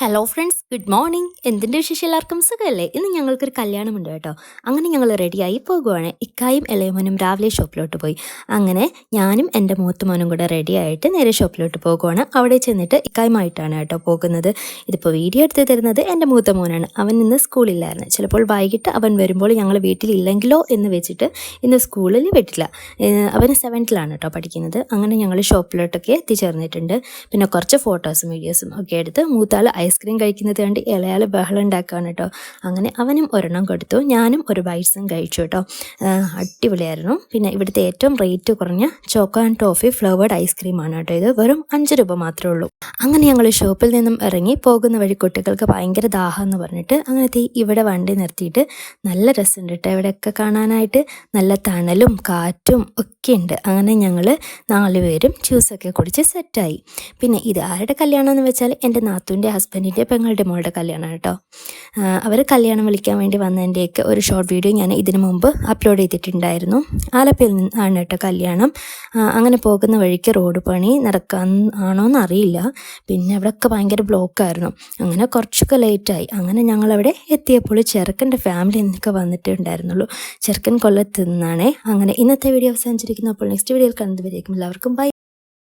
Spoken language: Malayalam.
Hello friends, good morning. എന്തിൻ്റെ വിശേഷം? എല്ലാവർക്കും സുഖമല്ലേ? ഇന്ന് ഞങ്ങൾക്കൊരു കല്യാണമുണ്ട് കേട്ടോ. അങ്ങനെ ഞങ്ങൾ റെഡിയായി പോകുവാണ്. ഇക്കായും ഇളയമോനും രാവിലെ ഷോപ്പിലോട്ട് പോയി. അങ്ങനെ ഞാനും എൻ്റെ മൂത്ത മോനും കൂടെ റെഡിയായിട്ട് നേരെ ഷോപ്പിലോട്ട് പോകുവാണ്. അവിടെ ചെന്നിട്ട് ഇക്കായുമായിട്ടാണ് കേട്ടോ പോകുന്നത്. ഇതിപ്പോൾ വീഡിയോ എടുത്ത് തരുന്നത് എൻ്റെ മൂത്ത മോനാണ്. അവൻ ഇന്ന് സ്കൂളില്ലായിരുന്നു. ചിലപ്പോൾ വൈകിട്ട് അവൻ വരുമ്പോൾ ഞങ്ങൾ വീട്ടിലില്ലെങ്കിലോ എന്ന് വെച്ചിട്ട് ഇന്ന് സ്കൂളിൽ വിട്ടില്ല. അവന് 7th കേട്ടോ പഠിക്കുന്നത്. അങ്ങനെ ഞങ്ങൾ ഷോപ്പിലോട്ടൊക്കെ എത്തിച്ചേർന്നിട്ടുണ്ട്. പിന്നെ കുറച്ച് ഫോട്ടോസും വീഡിയോസും ഒക്കെ എടുത്ത് മൂത്താൾ ഐസ്ക്രീം കഴിക്കുന്നത് കണ്ട് ഇളയാൾ ബഹളം ഉണ്ടാക്കുകയാണ് കേട്ടോ. അങ്ങനെ അവനും ഒരെണ്ണം കൊടുത്തു, ഞാനും ഒരു ബൈറ്റ്സും കഴിച്ചു കേട്ടോ. അടിപൊളിയായിരുന്നു. പിന്നെ ഇവിടുത്തെ ഏറ്റവും റേറ്റ് കുറഞ്ഞ ചോക്കോ ആൻഡ് ടോഫി ഫ്ലേവേർഡ് ഐസ്ക്രീമാണ് കേട്ടോ. ഇത് വെറും 5 രൂപ മാത്രമേ ഉള്ളൂ. അങ്ങനെ ഞങ്ങൾ ഷോപ്പിൽ നിന്നും ഇറങ്ങി പോകുന്ന വഴി കുട്ടികൾക്ക് ഭയങ്കര ദാഹം എന്ന് പറഞ്ഞിട്ട് അങ്ങനത്തെ ഇവിടെ വണ്ടി നിർത്തിയിട്ട് നല്ല രസമുണ്ട് കേട്ടോ. ഇവിടെയൊക്കെ കാണാനായിട്ട് നല്ല തണലും കാറ്റും ഒക്കെ ഉണ്ട്. അങ്ങനെ ഞങ്ങൾ 4 പേരും ജ്യൂസൊക്കെ കുടിച്ച് സെറ്റായി. പിന്നെ ഇത് ആരുടെ കല്യാണം എന്ന് വെച്ചാൽ എൻ്റെ നാത്തൂൻ്റെ ഹസ്ബൻഡിൻ്റെ പെങ്ങളുടെ മോളുടെ കല്യാണമാണ് കേട്ടോ. അവർ കല്യാണം വിളിക്കാൻ വേണ്ടി വന്നതിൻ്റെയൊക്കെ ഒരു ഷോർട്ട് വീഡിയോ ഞാൻ ഇതിനു മുമ്പ് അപ്ലോഡ് ചെയ്തിട്ടുണ്ടായിരുന്നു. ആലപ്പുഴയിൽ നിന്നാണ് കേട്ടോ കല്യാണം. അങ്ങനെ പോകുന്ന വഴിക്ക് റോഡ് പണി നടക്കാൻ ആണോയെന്ന് അറിയില്ല. പിന്നെ അവിടെയൊക്കെ ഭയങ്കര ബ്ലോക്കായിരുന്നു. അങ്ങനെ കുറച്ചൊക്കെ ലേറ്റായി. അങ്ങനെ ഞങ്ങളവിടെ എത്തിയപ്പോൾ ചെറുക്കൻ്റെ ഫാമിലി എന്നൊക്കെ വന്നിട്ടുണ്ടായിരുന്നുള്ളൂ. ചെറുക്കൻ കൊല്ലത്ത് നിന്നാണേ. അങ്ങനെ ഇന്നത്തെ വീഡിയോ അവസാനിച്ചിരിക്കുന്നു. അപ്പോൾ നെക്സ്റ്റ് വീഡിയോയിൽ കാണുന്നതുവരേക്കും എല്ലാവർക്കും ബൈ.